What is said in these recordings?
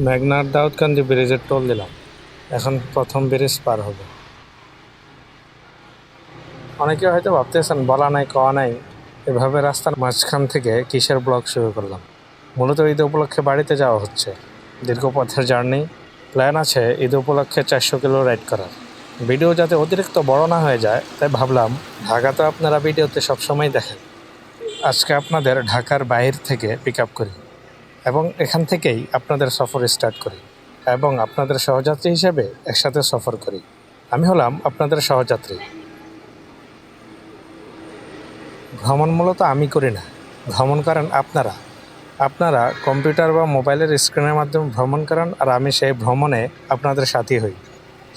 মেঘনার দাউদকান্দি ব্রিজের টোল দিলাম। এখন প্রথম ব্রিজ পার হব। অনেকে হয়তো ভাবতেছেন বলা নাই কওয়া নাই, এভাবে রাস্তার মাঝখান থেকে কিসের ব্লগ শুরু করলাম। মূলত ঈদ উপলক্ষে বাড়িতে যাওয়া হচ্ছে, দীর্ঘ পথের জার্নি। প্ল্যান আছে ঈদ উপলক্ষে 400 কিলো রাইড করার। ভিডিও যাতে অতিরিক্ত বড় না হয়ে যায়, তাই ভাবলাম ঢাকা তো আপনারা ভিডিওতে সবসময় দেখেন, আজকে আপনাদের ঢাকার বাইরে থেকে পিক আপ করি এবং এখান থেকেই আপনাদের সফর স্টার্ট করি এবং আপনাদের সহযাত্রী হিসেবে একসাথে সফর করি। আমি হলাম আপনাদের সহযাত্রী। ভ্রমণ মূলত আমি করি না, ভ্রমণ করেন আপনারা। আপনারা কম্পিউটার বা মোবাইলের স্ক্রিনের মাধ্যমে ভ্রমণ করেন, আর আমি সেই ভ্রমণে আপনাদের সাথী হই।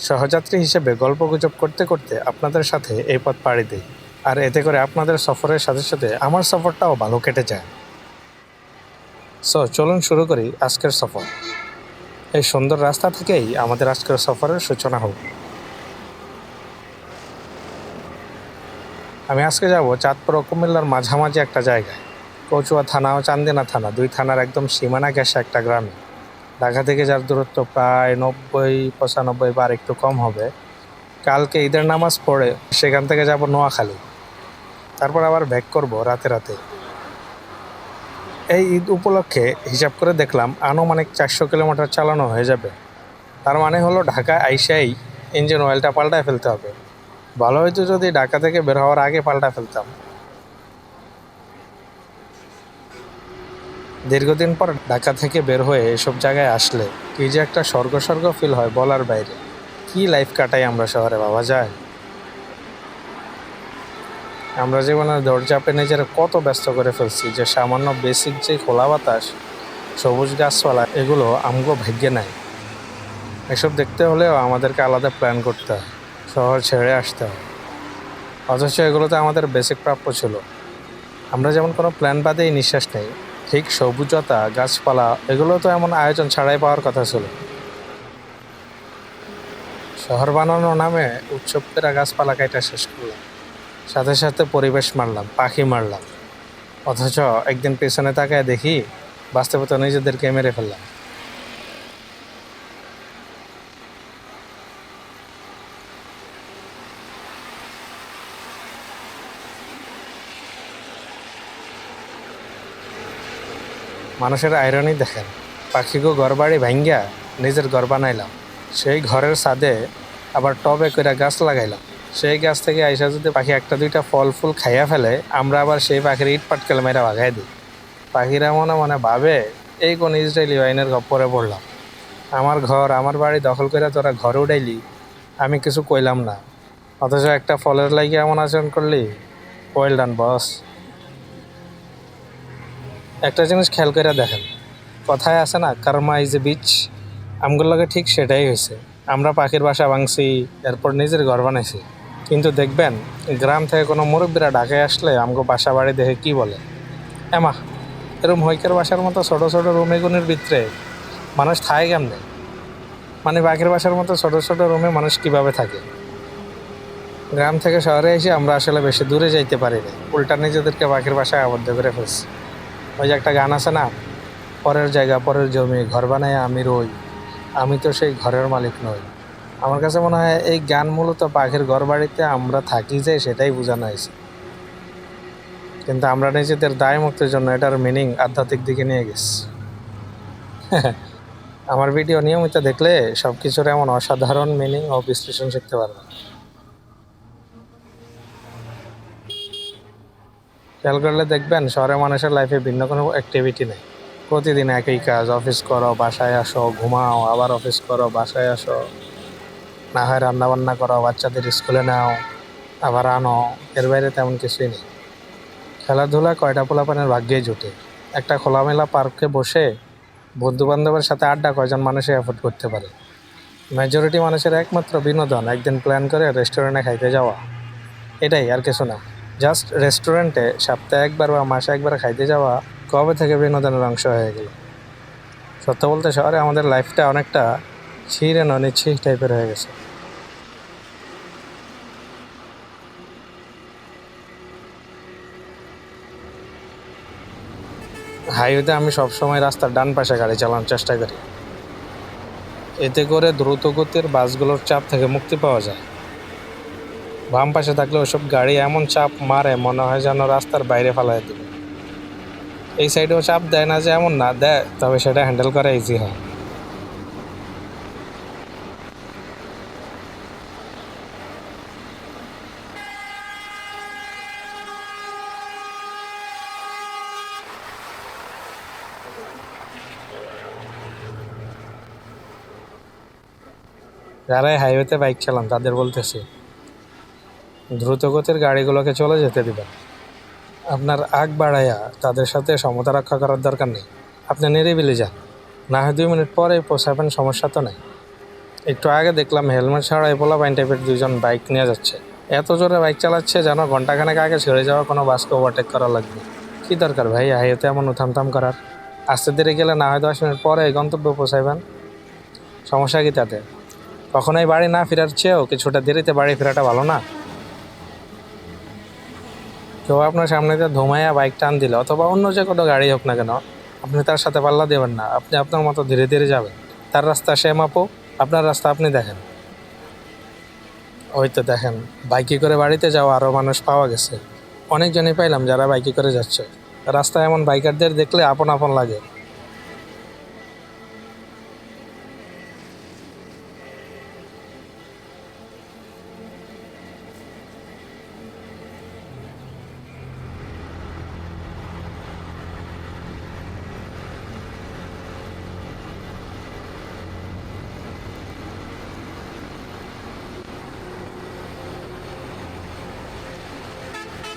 সহযাত্রী হিসেবে গল্পগুজব করতে করতে আপনাদের সাথে এই পথ পাড়ি দিই, আর এতে করে আপনাদের সফরের সাথে সাথে আমার সফরটাও ভালো কেটে যায়। চলুন শুরু করি আজকের সফর। এই সুন্দর রাস্তা থেকেই আমাদের আজকের সফরের সূচনা হোক। আমি আজকে যাব চাঁদপুর ও কুমিল্লার মাঝামাঝি একটা জায়গায়, কচুয়া থানা ও চান্দিনা থানা, দুই থানার একদম সীমানা ঘেঁষা একটা গ্রামে। ঢাকা থেকে যার দূরত্ব প্রায় 90-95 বা একটু কম হবে। কালকে ঈদের নামাজ পড়ে সেখান থেকে যাব নোয়াখালী, তারপর আবার ব্যাক করব রাতে রাতে। এই ঈদ উপলক্ষে হিসাব করে দেখলাম আনুমানিক 400 কিলোমিটার চালানো হয়ে যাবে। তার মানে হলো ঢাকায় আইসাই ইঞ্জিন অয়েলটা পাল্টায় ফেলতে হবে। ভালো হয়তো যদি ঢাকা থেকে বের হওয়ার আগে পাল্টা ফেলতাম। দীর্ঘদিন পর ঢাকা থেকে বের হয়ে এসব জায়গায় আসলে কি যে একটা স্বর্গ স্বর্গ ফিল হয় বলার বাইরে। কি লাইফ কাটাই আমরা শহরে, ভাবা যায়? আমরা জীবনে দরজাপে নিজেরা কত ব্যস্ত করে ফেলছি যে সামান্য বেসিক যে খোলা বাতাস, সবুজ গাছপালা, এগুলো আমগো ভাগ্যে নাই। এসব দেখতে হলেও আমাদেরকে আলাদা প্ল্যান করতে হয়, শহর ছেড়ে আসতে হয়। অথচ এগুলোতে আমাদের বেসিক প্রাপ্য ছিল। আমরা যেমন কোনো প্ল্যান বাদেই নিঃশ্বাস নেই, ঠিক সবুজতা, গাছপালা, এগুলো তো এমন আয়োজন ছাড়াই পাওয়ার কথা ছিল। শহর বানানোর নামে উৎসব করে গাছপালা কাটা শেষ করলাম, সাথে সাথে পরিবেশ মারলাম, পাখি মারলাম। অথচ একদিন পেছনে তাকায় দেখি বাস্তবতা নিজেদেরকে মেরে ফেললাম। মানুষের আইরনি দেখেন, পাখিগো ঘর বাড়ি ভাঙ্গা নিজের ঘর বানাইলাম, সেই ঘরের ছাদে আবার টবে করে গাছ লাগাইলাম। সেই গাছ থেকে আইসা যদি পাখি একটা দুইটা ফল ফুল খাইয়া ফেলে, আমরা আবার সেই পাখির ইট পাটকেল মেরা ভাগাই দিই। পাখিরা মনে মনে ভাবে এই কোন ইসরায়েলি বাহিনীর গপ্পরে পড়লাম। আমার ঘর আমার বাড়ি দখল করে তোরা ঘরে উঠাইলি, আমি কিছু কইলাম না, অথচ একটা ফলের লাগি এমন আচরণ করলি। ওয়েল ডান বস। একটা জিনিস খেয়াল করে দেখেন, কথায় আছে না, কার্মা ইজ এ বিচ। আমগুলোর লাগে ঠিক সেটাই হয়েছে। আমরা পাখির বাসা ভাঙছি, এরপর নিজের ঘর বানাইছি। কিন্তু দেখবেন গ্রাম থেকে কোনো মুরব্বীরা ঢাকায় আসলে আমগো বাসা বাড়ি দেখে কি বলে, এমা এরম হইকের বাসার মতো ছোটো ছোটো রুমে গুনির ভিতরে মানুষ থাকে কেমনে? মানে পাখির বাসার মতো ছোটো ছোটো রুমে মানুষ কিভাবে থাকে? গ্রাম থেকে শহরে এসে আমরা আসলে বেশি দূরে যাইতে পারি না, উল্টা নিজেদেরকে পাখির বাসায় আবদ্ধ করে ফেলছি। ওই যে একটা গান আছে না, পরের জায়গা পরের জমি ঘর বানায় আমি রই, আমি তো সেই ঘরের মালিক নই। আমার কাছে মনে হয় এই গান মূলত পাখির ঘর বাড়িতে আমরা থাকি যে সেটাই বোঝানো হয়েছে। কিন্তু আমরা নিজেদের দায় মুক্তির জন্য এটার মিনিং আধ্যাত্মিক দিকে নিয়ে গেছি। আমার ভিডিও নিয়মিত দেখলে সব কিছুর এমন অসাধারণ মিনিং ও বিশ্লেষণ শিখতে পারবেন। খেয়াল করলে দেখবেন শহরের মানুষের লাইফে ভিন্ন কোনো অ্যাক্টিভিটি নেই। প্রতিদিন একই কাজ, অফিস করো বাসায় আসো, ঘুমাও, আবার অফিস করো বাসায় আসো, না হয় রান্নাবান্না করো, বাচ্চাদের স্কুলে নাও, আবার আনো। এর বাইরে তেমন কিছুই নেই। খেলাধুলা কয়টা পোলাপানের ভাগ্যেই জুটে। একটা খোলামেলা পার্কে বসে বন্ধু বান্ধবের সাথে আড্ডা কয়জন মানুষে অ্যাফোর্ড করতে পারে? মেজরিটি মানুষের একমাত্র বিনোদন একদিন প্ল্যান করে রেস্টুরেন্টে খাইতে যাওয়া, এটাই, আর কিছু না। জাস্ট রেস্টুরেন্টে সপ্তাহে একবার বা মাসে একবার খাইতে যাওয়া কবে থেকে বিনোদনের অংশ হয়ে গেল? সত্য বলতে শহরে আমাদের লাইফটা অনেকটা ছিঁড়ে অনিচ্ছি টাইপের হয়ে গেছে। হাইওয়েতে আমি সবসময় রাস্তার ডান পাশে গাড়ি চালানোর চেষ্টা করি, এতে করে দ্রুতগতির বাসগুলোর চাপ থেকে মুক্তি পাওয়া যায়। বাম পাশে থাকলে ওসব গাড়ি এমন চাপ মারে মনে হয় যেন রাস্তার বাইরে ফেলাই দেবে। এই সাইডেও চাপ দেয় না যে এমন না, দেয়, তবে সেটা হ্যান্ডেল করা ইজি হয়। যারাই হাইওয়েতে বাইক চালান তাদের বলতেছি, দ্রুতগতির গাড়িগুলোকে চলে যেতে দিবেন। আপনার আগ বাড়াইয়া তাদের সাথে সমতা রক্ষা করার দরকার নেই। আপনি নিরিবিলি যান, না হয় 2 মিনিট পরে পৌঁছাবেন, সমস্যা তো নেই। একটু আগে দেখলাম হেলমেট ছাড়া পোলা পাইন টাইপের 2জন বাইক নিয়ে যাচ্ছে। এত জোরে বাইক চালাচ্ছে যেন ঘন্টাখানেক আগে ছেড়ে যাওয়া কোনো বাসকে ওভারটেক করা লাগবে। কী দরকার ভাই হাইওয়েতে এমন উথামথাম করার? আস্তে ধীরে গেলে না হয় 10 মিনিট পরে গন্তব্যে পৌঁছাইবেন, সমস্যা কি তাতে? কখনোই বাড়ি না ফেরার চেয়েও কিছুটা দেরিতে বাড়ি ফেরাটা ভালো না? কেউ আপনার সামনে দিয়ে ধুমাইয়া বাইক টান দিলে অথবা অন্য যে কোনো গাড়ি হোক না কেন, আপনি তার সাথে পাল্লা দেবেন না। আপনি আপনার মতো ধীরে ধীরে যাবেন। তার রাস্তা সে মাপো, আপনার রাস্তা আপনি দেখেন। ওই তো দেখেন, বাইকে করে বাড়িতে যাওয়া আরও মানুষ পাওয়া গেছে। অনেকজনই পাইলাম যারা বাইকে করে যাচ্ছে। রাস্তায় এমন বাইকারদের দেখলে আপন আপন লাগে।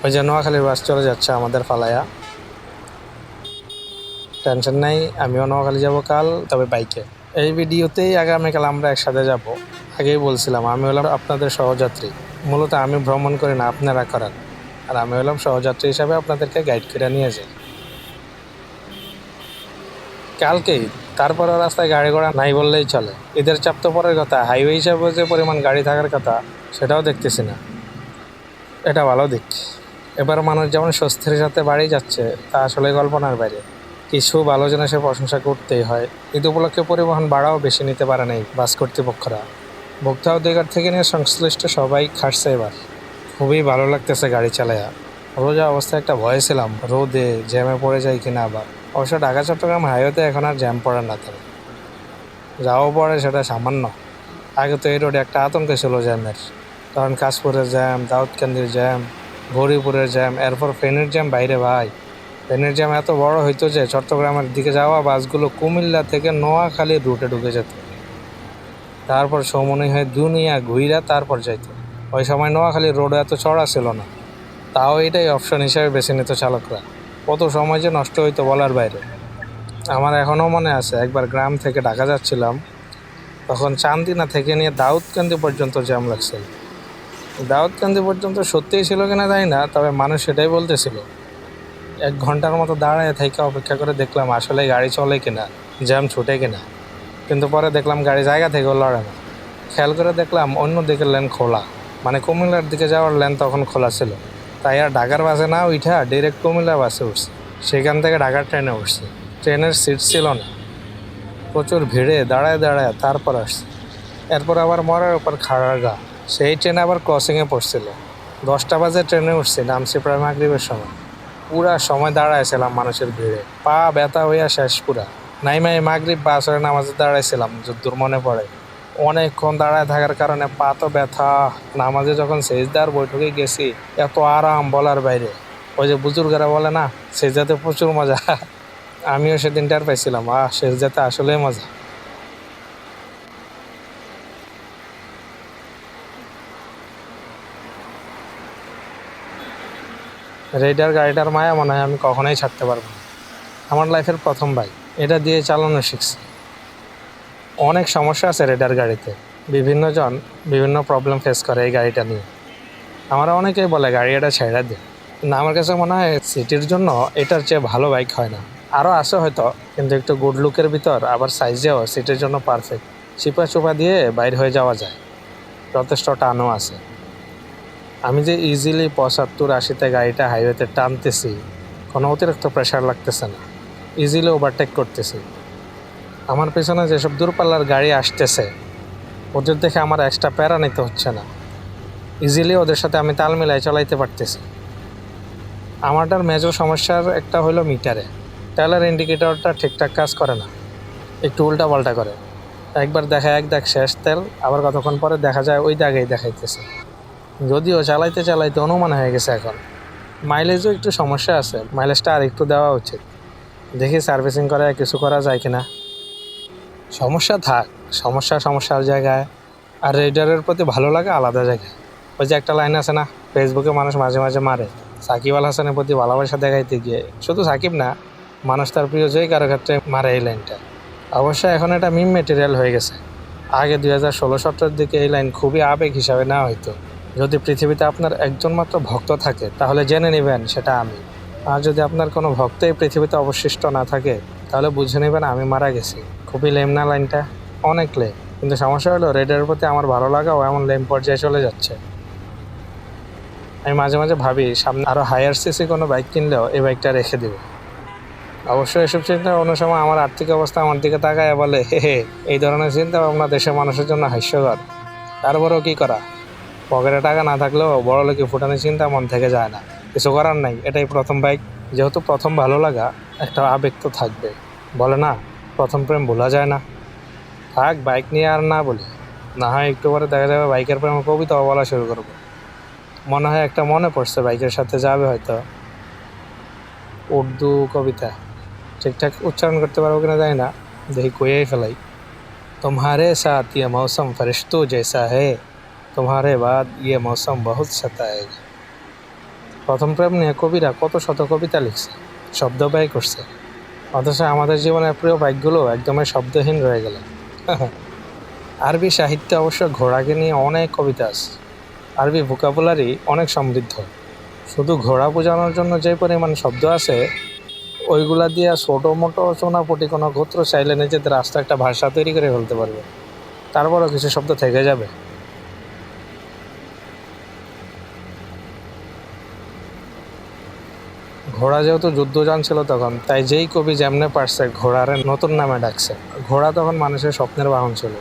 ওই যে নোয়াখালীর বাস চলে যাচ্ছে আমাদের ফালায়া। টেনশন নাই, আমিও নোয়াখালী যাব কাল, তবে বাইকে। এই ভিডিওতেই আগামীকাল আমরা একসাথে যাব। আগেই বলছিলাম আমি হলাম আপনাদের সহযাত্রী। মূলত আমি ভ্রমণ করি না, আপনারা করান। আর আমি হলাম সহযাত্রী হিসাবে আপনাদেরকে গাইড করে নিয়ে যাই। কালকেই, তারপরে রাস্তায় গাড়ি ঘোড়া নাই বললেই চলে। ঈদের চাপ তো পরের কথা, হাইওয়ে হিসাবে যে পরিমাণ গাড়ি থাকার কথা সেটাও দেখতেছি না। এটা ভালো দিক। এবার মানুষ যেমন স্বস্তির সাথে বাড়ি যাচ্ছে তা আসলে কল্পনার বাইরে। কিছু ভালো জিনিসের প্রশংসা করতেই হয়। ঈদ উপলক্ষে পরিবহন ভাড়াও বেশি নিতে পারে নাই বাস কর্তৃপক্ষরা। ভোক্তা অধিকার থেকে নিয়ে সংশ্লিষ্ট সবাই খাটছে এবার। খুবই ভালো লাগতেছে গাড়ি চালায়া। রোজা অবস্থায় একটা ভয় ছিলাম রোদে জ্যামে পড়ে যায় কিনা আবার। অবশ্য ঢাকা চট্টগ্রাম হাইওয়েতে এখন আর জ্যাম পড়ে না, তবে যাও পড়ে সেটা সামান্য। আগে তো এই রোডে একটা আতঙ্ক ছিল জ্যামের, কারণ কাশপুরের জ্যাম, দাউদকান্দির জ্যাম, গৌরীপুরের জ্যাম, এরপর ফেনীর জ্যাম। বাইরে ভাই, ফেনীর জ্যাম এত বড় হইতো যে চট্টগ্রামের দিকে যাওয়া বাসগুলো কুমিল্লা থেকে নোয়াখালীর রুটে ঢুকে যেত, তারপর সমনি হয়ে দুনিয়া ঘুইরা তারপর যাইতো। ওই সময় নোয়াখালীর রোড এত চড়া ছিল না, তাও এটাই অপশন হিসেবে বেছে নিত চালকরা। কত সময় যে নষ্ট হইতো বলার বাইরে। আমার এখনও মনে আছে, একবার গ্রাম থেকে ঢাকা যাচ্ছিলাম, তখন চান্দিনা থেকে নিয়ে দাউদকান্দি পর্যন্ত জ্যাম লাগছিল। দাউদকান্দি পর্যন্ত সত্যিই ছিল কিনা জানি না, তবে মানুষ সেটাই বলতেছিল। 1 ঘন্টার মতো দাঁড়ায় থেকে অপেক্ষা করে দেখলাম আসলে গাড়ি চলে কিনা, জ্যাম ছুটে কিনা। কিন্তু পরে দেখলাম গাড়ি জায়গা থেকেও লড়ে না। খেয়াল করে দেখলাম অন্য দিকের লেন খোলা, মানে কুমিল্লার দিকে যাওয়ার লেন তখন খোলা ছিল। তাই আর ঢাকার বাসে না উঠা ডিরেক্ট কুমিল্লা বাসে উঠছে। সেখান থেকে ঢাকার ট্রেনে উঠছে। ট্রেনের সিট ছিল না, প্রচুর ভিড়ে দাঁড়ায় দাঁড়ায় তারপর আসছে। এরপর আবার মরার উপর খাড়ার গা। সেই ট্রেন আবার ক্রসিংয়ে পড়ছিল। 10টা বাজে ট্রেনে উঠছি, নামছি প্রায় মাগরিবের সময়। পুরা সময় দাঁড়াইছিলাম মানুষের ভিড়ে, পা ব্যথা হইয়া শেষ পুরা। নাইমাই মাগরিব বা আসরের নামাজে দাঁড়াইছিলাম যদ্দূর মনে পড়ে। অনেকক্ষণ দাঁড়ায় থাকার কারণে পা তো ব্যথা। নামাজে যখন সেজদার বৈঠকে গেছি, এত আরাম বলার বাইরে। ওই যে বুজুর্গরা বলে না, সেজদাতে প্রচুর মজা। আমিও সেদিন টের পাইছিলাম, সেজদাতে আসলেই মজা। রেডার গাড়িটার মায়া মনে হয় আমি কখনোই ছাড়তে পারবো না। আমার লাইফের প্রথম বাইক, এটা দিয়ে চালানো শিখছি। অনেক সমস্যা আছে রেডার গাড়িতে। বিভিন্ন জন বিভিন্ন প্রবলেম ফেস করে এই গাড়িটা নিয়ে। আমরা অনেকেই বলে গাড়ি এটা ছেড়ে দে, কিন্তু আমার কাছে মনে হয় সিটির জন্য এটার চেয়ে ভালো বাইক হয় না। আরও আছে হয়তো, কিন্তু একটু গুড লুকের ভিতর আবার সাইজেও সিটির জন্য পারফেক্ট। চিপা চুপা দিয়ে বাইর হয়ে যাওয়া যায়, যথেষ্ট টানও আছে। আমি যে ইজিলি 75-80-তে গাড়িটা হাইওয়েতে টানতেছি, কোনো অতিরিক্ত প্রেশার লাগতেছে না, ইজিলি ওভারটেক করতেছি। আমার পেছনে যেসব দূরপাল্লার গাড়ি আসতেছে ওদের দেখে আমার এক্সট্রা প্যারা নিতে হচ্ছে না, ইজিলি ওদের সাথে আমি তাল মিলাই চালাইতে পারতেছি। আমারটার মেজর সমস্যার একটা হলো মিটারে, তেলের ইন্ডিকেটরটা ঠিকঠাক কাজ করে না, একটু উল্টা পাল্টা করে। একবার দেখায় এক দাগ শেষ তেল, আবার কতক্ষণ পরে দেখা যায় ওই দাগেই দেখাইতেছে। যদিও চালাইতে চালাইতে অনুমান হয়ে গেছে এখন। মাইলেজও একটু সমস্যা আছে, মাইলেজটা আর একটু দেওয়া উচিত। দেখি সার্ভিসিং করে কিছু করা যায় কিনা। সমস্যা থাক, সমস্যার জায়গায়, আর রেডারের প্রতি ভালো লাগে আলাদা জায়গায়। ওই যে একটা লাইন আছে না, ফেসবুকে মানুষ মাঝে মাঝে মারে, সাকিব আল হাসানের প্রতি ভালোবাসা দেখাইতে গিয়ে। শুধু সাকিব না, মানুষ তার প্রিয় যেই কারো ক্ষেত্রে মারে এই লাইনটা। অবশ্য এখন এটা মিম মেটেরিয়াল হয়ে গেছে। আগে 2016-17 দিকে এই লাইন খুবই আবেগ হিসাবে নেওয়া হইতো। যদি পৃথিবীতে আপনার একজন মাত্র ভক্ত থাকে তাহলে জেনে নেবেন সেটা আমি। আর যদি আপনার কোনো ভক্ত এই পৃথিবীতে অবশিষ্ট না থাকে তাহলে বুঝে নেবেন আমি মারা গেছি। খুবই লেম না লাইনটা? অনেক লেম। কিন্তু সমস্যা হলো রেডারের প্রতি আমার ভালো লাগাও এমন লেম পর্যায়ে চলে যাচ্ছে। আমি মাঝে মাঝে ভাবি সামনে আরও হায়ার সিসি কোনো বাইক কিনলেও এই বাইকটা রেখে দেবো। অবশ্যই এসব চিন্তা অন্য সময় আমার আর্থিক অবস্থা আমার দিকে তাকায় বলে, হে এই ধরনের চিন্তা ভাবনা দেশের মানুষের জন্য হাস্যকর। তারপরেও কী করা, পকেটে টাকা না থাকলেও বড় লোকে ফুটানোর চিন্তা মন থেকে যায় না। কিছু করার নাই, এটাই প্রথম বাইক। যেহেতু প্রথম ভালো লাগা, একটা আবেগ তো থাকবে। বলে না, প্রথম প্রেম ভোলা যায় না। থাক, বাইক নিয়ে আর না বলি। না হয় একটু পরে দেখা যাবে বাইকের প্রেমে কবিতাও বলা শুরু করবো। মনে হয় একটা মনে পড়ছে, বাইকের সাথে যাবে হয়তো, উর্দু কবিতা। ঠিকঠাক উচ্চারণ করতে পারবো কিনা জানি না, দেখি কইয়াই ফেলাই। तुम्हारे साथ ये मौसम फरिश्तों जैसा है, तुम्हारे बाद ये मौसम बहुत सताएगा। প্রথম প্রেম নিয়ে কবিরা কত শত কবিতা লিখছে, শব্দ ব্যয় করছে, অথচ আমাদের জীবনের প্রিয় বাইকগুলো একদমই শব্দহীন রয়ে গেল। আরবি সাহিত্যে অবশ্য ঘোড়াকে নিয়ে অনেক কবিতা আছে। আরবি ভোকাবুলারি অনেক সমৃদ্ধ। শুধু ঘোড়া বোঝানোর জন্য যে পরিমাণ শব্দ আছে, ওইগুলা দিয়ে ছোটো মোটো চোনাপটি কোনো গোত্র চাইলে নিজেদের রাস্তা একটা ভাষা তৈরি করে ফেলতে পারবে। তারপরও কিছু শব্দ থেকে যাবে। ঘোড়া যেহেতু যুদ্ধযান ছিল তখন, তাই যেই কবি যেমনে পারছে ঘোড়ার নতুন নামে ডাকছে। ঘোড়া তখন মানুষের স্বপ্নের বাহন ছিল,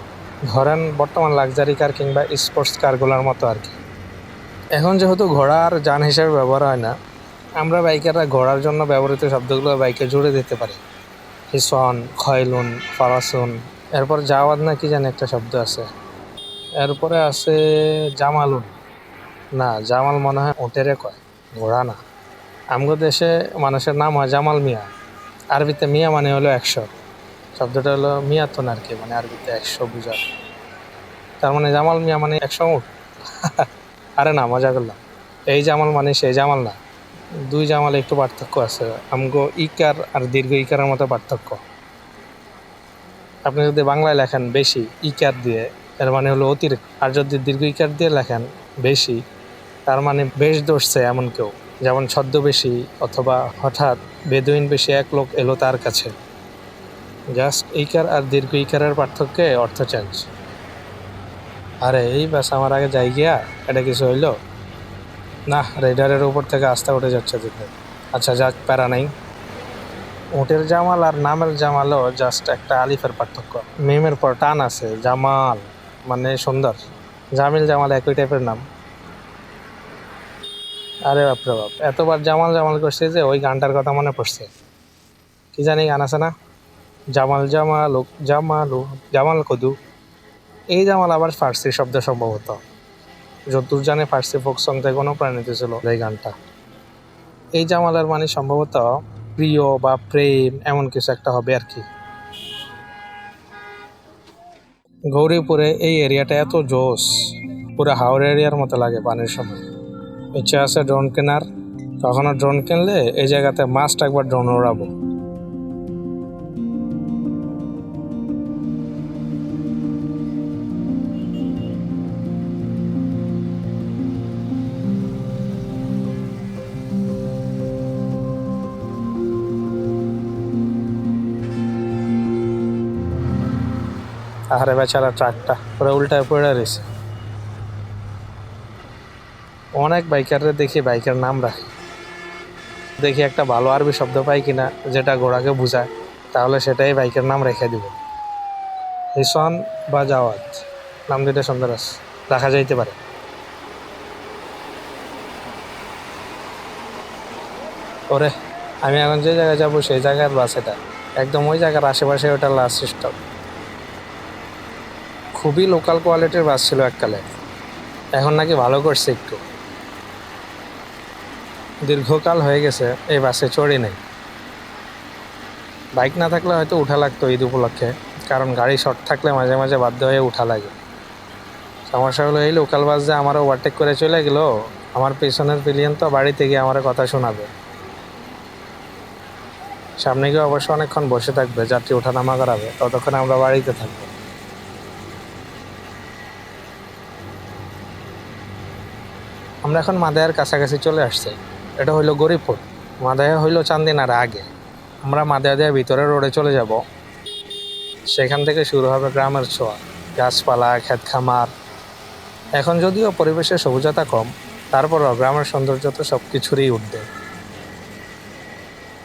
ধরেন বর্তমান লাক্সারি কার কিংবা স্পোর্টস কারগুলোর মতো আর কি। এখন যেহেতু ঘোড়া আর যান হিসেবে ব্যবহার হয় না, আমরা বাইকাররা ঘোড়ার জন্য ব্যবহৃত শব্দগুলো বাইকে জুড়ে দিতে পারি। হিসন, খয়লুন, ফারাসুন, এরপর জাওয়াদ না কি জানি একটা শব্দ আছে, এরপরে আছে জামালুন। না, জামাল মনে হয় উটেরে কয়, ঘোড়া না। আমগো দেশে মানুষের নাম হয় জামাল মিয়া। আরবিতে মিয়া মানে হলো 100, শব্দটা হলো মিয়াতন আর কি, মানে আরবিতে 100 বুঝার। তার মানে জামাল মিয়া মানে 100 উট। আরে না, মজা করলাম। এই জামাল মানে সেই জামাল না, দুই জামালে একটু পার্থক্য আছে। আমগো ইকার আর দীর্ঘ ইকারের মতো পার্থক্য। আপনি যদি বাংলায় লেখেন বেশি ইকার দিয়ে, এর মানে হলো অতিরিক্ত। আর যদি দীর্ঘ ইকার দিয়ে লেখেন বেশি, তার মানে বেশ ধরছে এমন কেউ, যেমন ছদ্মবেশী অথবা হঠাৎ বেদুইন বেশি এক লোক এলো তার কাছে। জাস্ট ইকার আর দীর্ঘ ইকারের পার্থক্যে অর্থ চেঞ্জ। আরে এই ব্যাস, আমার আগে যাই গিয়া, এটা কিছু হইলো না? রেডারের উপর থেকে আস্থা উঠে যাচ্ছে দিতে। আচ্ছা যাক, প্যারা নাই। উটের জামাল আর নামের জামালও জাস্ট একটা আলিফের পার্থক্য। মিমের পর টান আছে, জামাল মানে সুন্দর, জামিল জামাল একই টাইপের নাম। আরে বাপরে বাপ, এতবার জামাল জামাল করছে যে ওই গানটার কথা মনে পড়ছে। কি জানি গান আছে না, জামাল জামাল জামালু জামাল কদু। এই জামাল আবার ফার্সি শব্দ সম্ভবত, যতদূর জানে ফার্সি ফোক সং থেকে অনুপ্রাণিত ছিল এই গানটা। এই জামালের মানে সম্ভবত প্রিয় বা প্রেম এমন কিছু একটা হবে আর কি। গৌরীপুরে এই এরিয়াটা এত জোস, পুরো হাওড়া এরিয়ার মতো লাগে পানির সময়। ইচ্ছা আছে ড্রোন কেনার, কখনো ড্রোন কিনলে এই জায়গাতে মাস্ট একবার ড্রোন উড়াবো। আরে বেচারা ট্রাকটা পুরো উল্টায় পড়ে রয়েছে। অনেক বাইকাররে দেখি বাইকের নাম রাখে, দেখি একটা ভালো আরবি শব্দ পাই কিনা যেটা ঘোড়াকে বোঝায়, তাহলে সেটাই বাইকের নাম রেখে দিব। রিসওয়ান বা জাওয়াত, নাম দুইটা সুন্দর আছে, রাখা যাইতে পারে। ওরে, আমি এখন যে জায়গায় যাবো সেই জায়গার বাস এটা, একদম ওই জায়গার আশেপাশে ওটা লাস্ট স্টপ। খুবই লোকাল কোয়ালিটির বাস ছিল এককালে, এখন নাকি ভালো করছে একটু। দীর্ঘকাল হয়ে গেছে এই বাসে চড়ি নাই। বাইক না থাকলে হয়তো উঠা লাগতো ঈদ উপলক্ষে, কারণ গাড়ি শর্ট থাকলে মাঝে মাঝে বাধ্য হয়ে উঠা লাগে। সমস্যা হলো এই লোকাল বাস যে আমার ওভারটেক করে চলে গেল, আমার পেছনের পিলিয়ন তো বাড়িতে গিয়ে আমার কথা শোনাবে। সামনে গিয়ে অবশ্য অনেকক্ষণ বসে থাকবে, যাত্রী ওঠানামা করাবে, ততক্ষণ আমরা বাড়িতে থাকবো। আমরা এখন মাদায়ার কাছাকাছি চলে আসছি। এটা হইলো গরিপুর, মাদায়া হইলো চান্দিনার আগে। আমরা মাদায়া দিয়ে ভিতরে রোডে চলে যাব। সেখান থেকে শুরু হবে গ্রামের ছোঁয়া, গাছপালা, ক্ষেত খামার। এখন যদিও পরিবেশের সবুজতা কম, তারপরও গ্রামের সৌন্দর্য তো সব কিছুরই ঊর্ধ্বে।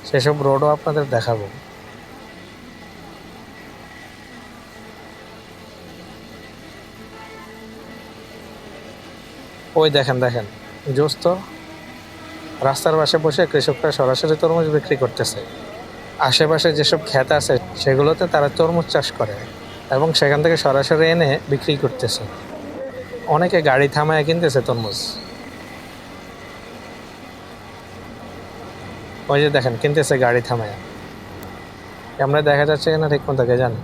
সেসব রোডও আপনাদের দেখাবো। ওই দেখেন দেখেন, জোস তো। রাস্তার পাশে বসে কৃষকরা সরাসরি তরমুজ বিক্রি করতেছে। আশেপাশে যেসব ক্ষেত আছে সেগুলোতে তারা তরমুজ চাষ করে এবং সেখান থেকে সরাসরি এনে বিক্রি করতেছে। অনেকে গাড়ি থামায় কিনতেছে তরমুজ। ওই যে দেখেন, কিনতেছে গাড়ি থামায়। আমরা দেখা যাচ্ছে কিনা ঠিক মতো কে জানে।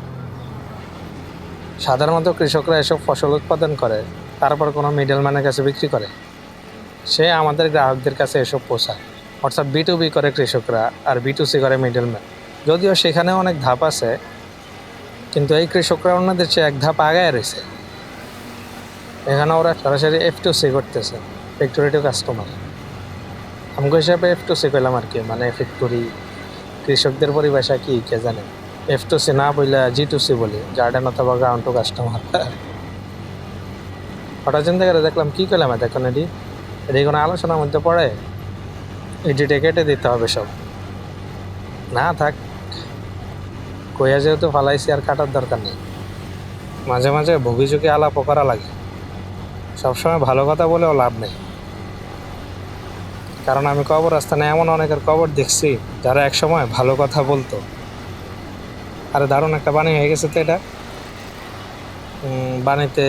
সাধারণত কৃষকরা এসব ফসল উৎপাদন করে, তারপর কোনো মিডলম্যানের কাছে বিক্রি করে। সে আমাদের গ্রাহকদের কাছে এসব পৌঁছায়। অর্থাৎ B2B করে কৃষকরা, আর B2C করে মিডলম্যান। যদিও সেখানে অনেক ধাপ আছে, কিন্তু এই কৃষকরা অন্যদের চেয়ে এক ধাপ আগায় রয়েছে। এখানে ওরা সরাসরি F2C করতেছে, ফ্যাক্টরি টু কাস্টমার। আমগো হিসাবে F2C পেলাম আর কি, মানে ফ্যাক্টরি। কৃষকদের পরিভাষা কি কে জানে। F2C না বললে G2C বলি, গার্ডেন অথবা গ্রাউন্ড টু কাস্টমার। হঠাৎ চিন্তা করে দেখলাম কি করলাম এখন এটি কোনো আলোচনার মধ্যে পড়ে? এডিটে কেটে দিতে হবে সব। না থাক, কইয়া যেহেতু ফালাইছি আর কাটার দরকার নেই। মাঝে মাঝে ভবিযোগে আলাপও করা লাগে, সবসময় ভালো কথা বলেও লাভ নেই। কারণ আমি কবরস্থানে এমন অনেকের কবর দেখছি যারা একসময় ভালো কথা বলতো। আরে দারুণ একটা বাণী হয়ে গেছে তো এটা। বাণীতে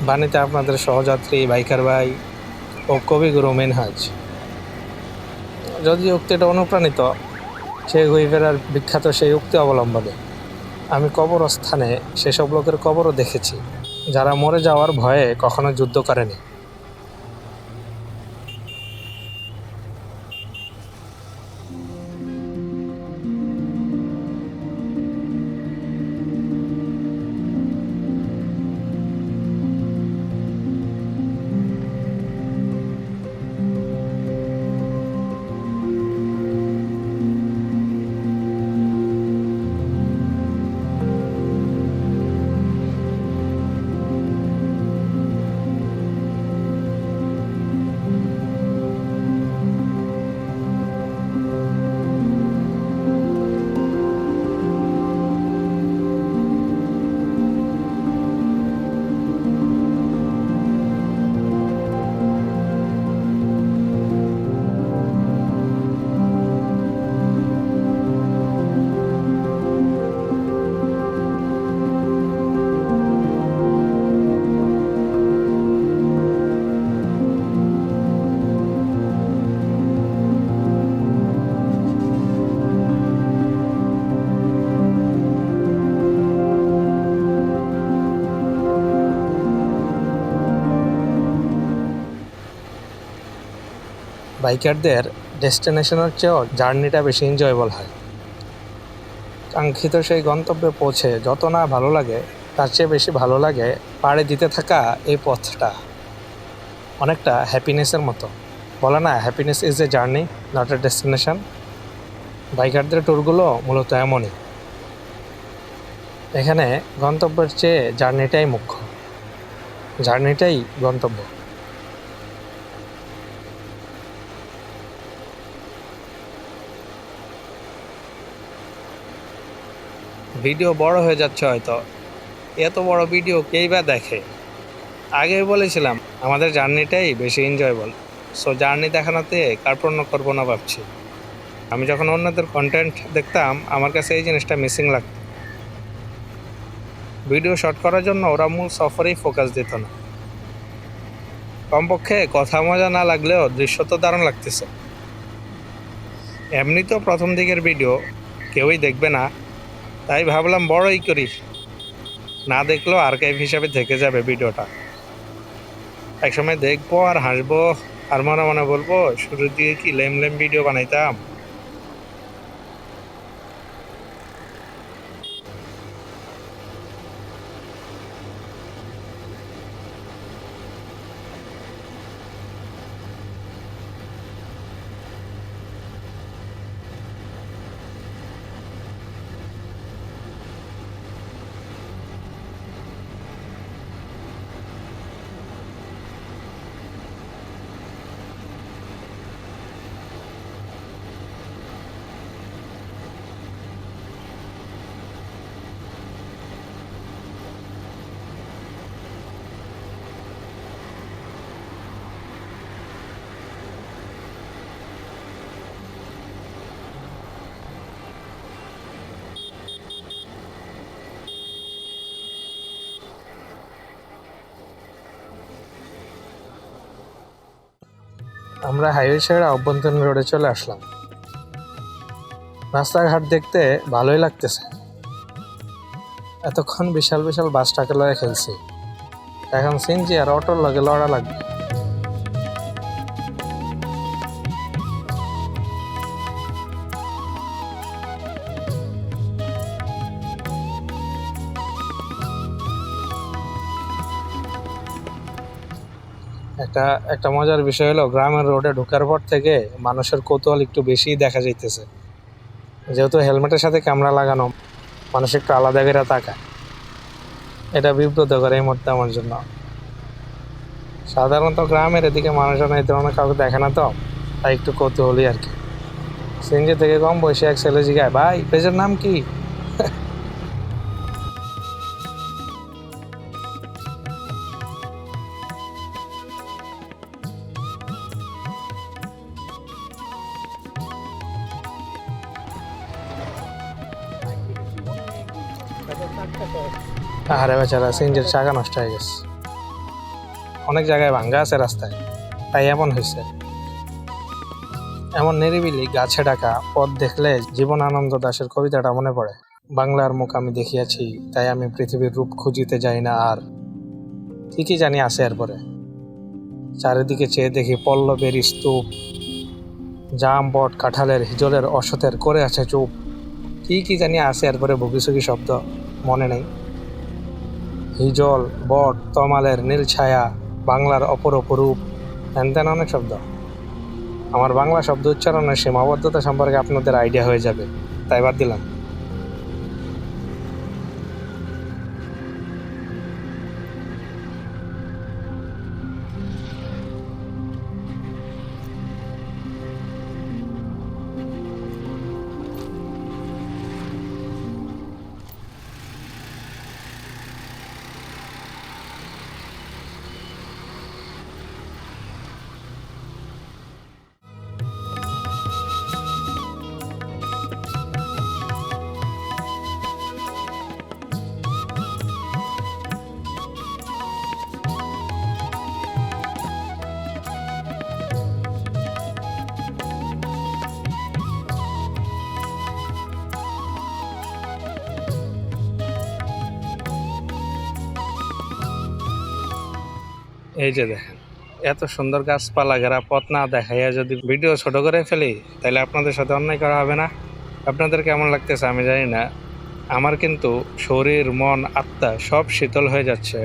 বাণীতে আপনাদের সহযাত্রী বাইকার ভাই ও কবিগুরু মিনহাজ। যদি উক্তিটা অনুপ্রাণিত, সেই হুইভেরার বিখ্যাত সেই উক্তি অবলম্বনে আমি কবরস্থানে সেসব লোকের কবরও দেখেছি যারা মরে যাওয়ার ভয়ে কখনো যুদ্ধ করেনি। বাইকারদের ডেস্টিনেশনের চেয়েও জার্নিটা বেশি এনজয়েবল হয়। কাঙ্ক্ষিত সেই গন্তব্যে পৌঁছে যত না ভালো লাগে, তার চেয়ে বেশি ভালো লাগে পাড়ে দিতে থাকা এই পথটা। অনেকটা হ্যাপিনেসের মতো। বলে না, happiness is a journey, not a destination. বাইকারদের ট্যুরগুলো মূলত এমনই। এখানে গন্তব্যের চেয়ে জার্নিটাই মুখ্য, জার্নিটাই গন্তব্য। ভিডিও বড় হয়ে যাচ্ছে হয়তো, এত বড় ভিডিও কেই বা দেখে। আগেই বলেছিলাম আমাদের জার্নিটাই বেশি এনজয়েবল, সো জার্নি দেখানোতে কার্পণ্য করবো না ভাবছি। আমি যখন অন্যদের কন্টেন্ট দেখতাম আমার কাছে এই জিনিসটা মিসিং লাগতো। ভিডিও শর্ট করার জন্য ওরা মূল সফরেই ফোকাস দিত না। কমপক্ষে কথা মজা না লাগলেও দৃশ্য তো দারুণ লাগতেছে। এমনি তো প্রথম দিকের ভিডিও কেউই দেখবে না, তাই ভাবলাম বড়ই করি, না দেখলেও আর্কাইভ হিসাবে থেকে যাবে ভিডিওটা। একসময় দেখবো আর হাসবো, আর মনে মনে বলবো শুরু দিয়ে কি লেম লেম ভিডিও বানাইতাম। আমরা হাইওয়ে ছেড়ে অভ্যন্তরীণ রোডে চলে আসলাম। রাস্তাঘাট দেখতে ভালোই লাগতেছে। এতক্ষণ বিশাল বিশাল বাসটাকে লয়ে খেলছি, এখন সিনজি আর অটোর লগে লড়া লাগবে। একটা একটা মজার বিষয় হলো গ্রামের রোডে ঢোকার পর থেকে মানুষের কৌতূহল একটু বেশিই দেখা যাইতেছে। যেহেতু হেলমেটের সাথে ক্যামেরা লাগানো, মানুষ একটু আলাদা করে তাকায়। এটা বিব্রতকর এই মুহূর্তে আমার জন্য। সাধারণত গ্রামের এদিকে মানুষজন এই ধরনের কাউকে দেখে না, তো তাই একটু কৌতূহলী আর কি। সিনজি থেকে কম বয়সী এক ছেলে জিগায়, ভাই পেজের নাম কি? আরে বেচারা, সিনজির চাকা নষ্ট হয়ে গেছে। অনেক জায়গায় ভাঙ্গা আছে রাস্তায়, তাই এমন হয়েছে। এমন নিরিবিলি গাছে ঢাকা পথ দেখলে জীবন আনন্দ দাশের কবিতাটা মনে পড়ে। বাংলার মুখ আমি দেখিয়াছি, তাই আমি পৃথিবীর রূপ খুঁজিতে যাই না আর। ঠিকই জানি আছে এরপরে। চারিদিকে চেয়ে দেখি পল্লবের স্তূপ, জাম বট কাঁঠালের হিজলের অসতের করে আছে চুপ। কি জানি আছে এরপরে ভুগিসুগি শব্দ মনে নেই। হিজল বট তমালের নীল ছায়া, বাংলার অপরূপ রূপ, তেন অনেক শব্দ। আমার বাংলা শব্দ উচ্চারণের সীমাবদ্ধতা সম্পর্কে আপনাদের আইডিয়া হয়ে যাবে, তাই বাদ দিলাম। এই যে দেখেন, এত সুন্দর গাছপালা ঘেরা পথ না দেখাইয়া যদি ভিডিও ছোট করে ফেলি, তাহলে আপনাদের সাথে অন্যায় করা হবে না? আপনাদের কেমন লাগতেছে আমি জানি না, আমার কিন্তু শরীর মন আত্মা সব শীতল হয়ে যাচ্ছে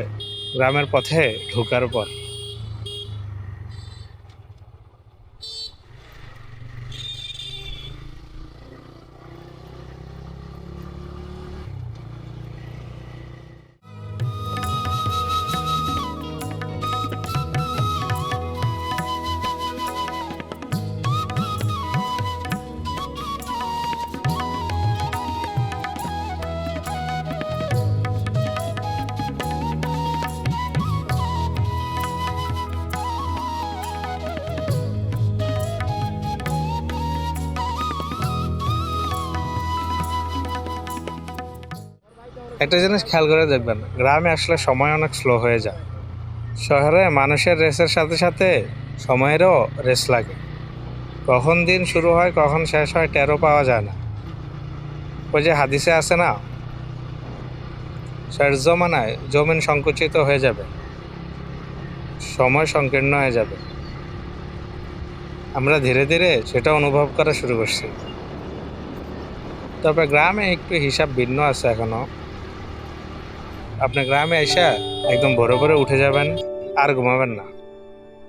গ্রামের পথে ঢোকার পর। একটা জিনিস খেয়াল করে দেখবেন, গ্রামে আসলে সময় অনেক স্লো হয়ে যায়। শহরে মানুষের রেসের সাথে সাথে সময়েরও রেস লাগে। কখন দিন শুরু হয় কখন শেষ হয় টেরও পাওয়া যায় না। ওই যে হাদিসে আছে না, শেষ জমানায় জমিন সংকুচিত হয়ে যাবে, সময় সংকীর্ণ হয়ে যাবে। আমরা ধীরে ধীরে সেটা অনুভব করা শুরু করছি। তবে গ্রামে একটু হিসাব ভিন্ন আছে এখনো। আপনি গ্রামে এসে একদম ভোরে ভোরে উঠে যাবেন আর ঘুমাবেন না।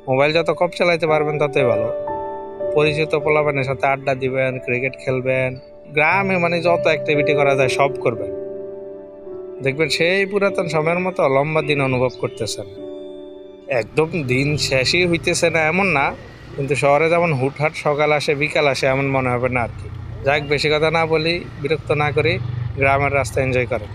মোবাইল যত কম চালাইতে পারবেন ততই ভালো। পরিচিত পোলাপানের সাথে আড্ডা দিবেন, ক্রিকেট খেলবেন, গ্রামে মানে যত অ্যাক্টিভিটি করা যায় সব করবেন। দেখবেন সেই পুরাতন সময়ের মতো লম্বা দিন অনুভব করতেছেন। একদম দিন শেষই হইতেছে না এমন না, কিন্তু শহরে যেমন হুটহাট সকাল আসে বিকাল আসে এমন মনে হবে না আর কি। যাক, বেশি কথা না বলি, বিরক্ত না করি, গ্রামের রাস্তা এনজয় করেন।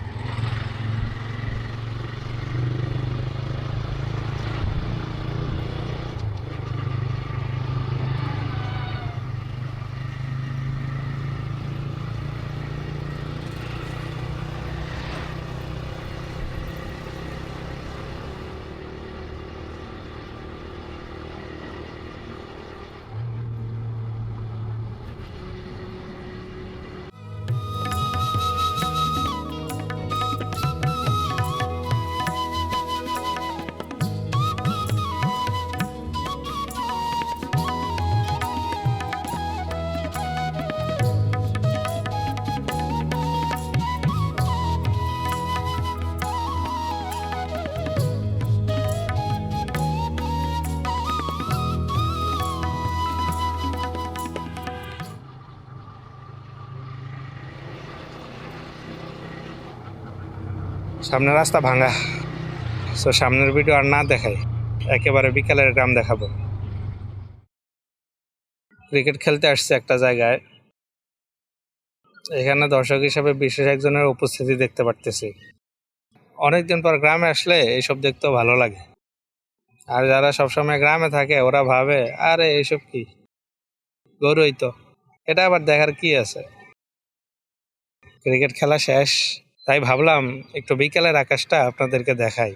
সামনের রাস্তা ভাঙা, তো সামনের ভিডিও আর না দেখাই, একেবারে বিকালের গ্রাম দেখাবো। ক্রিকেট খেলতে আসছে একটা জায়গায়, এখানে দর্শক হিসেবে বিশেষ একজনের উপস্থিতি দেখতে পারতেছি। অনেকদিন পর গ্রামে আসলে এইসব দেখতেও ভালো লাগে। আর যারা সবসময় গ্রামে থাকে ওরা ভাবে, আরে এইসব কি, গরুই তো, এটা আবার দেখার কি আছে। ক্রিকেট খেলা শেষ, তাই ভাবলাম একটু বিকেলের আকাশটা আপনাদেরকে দেখাই।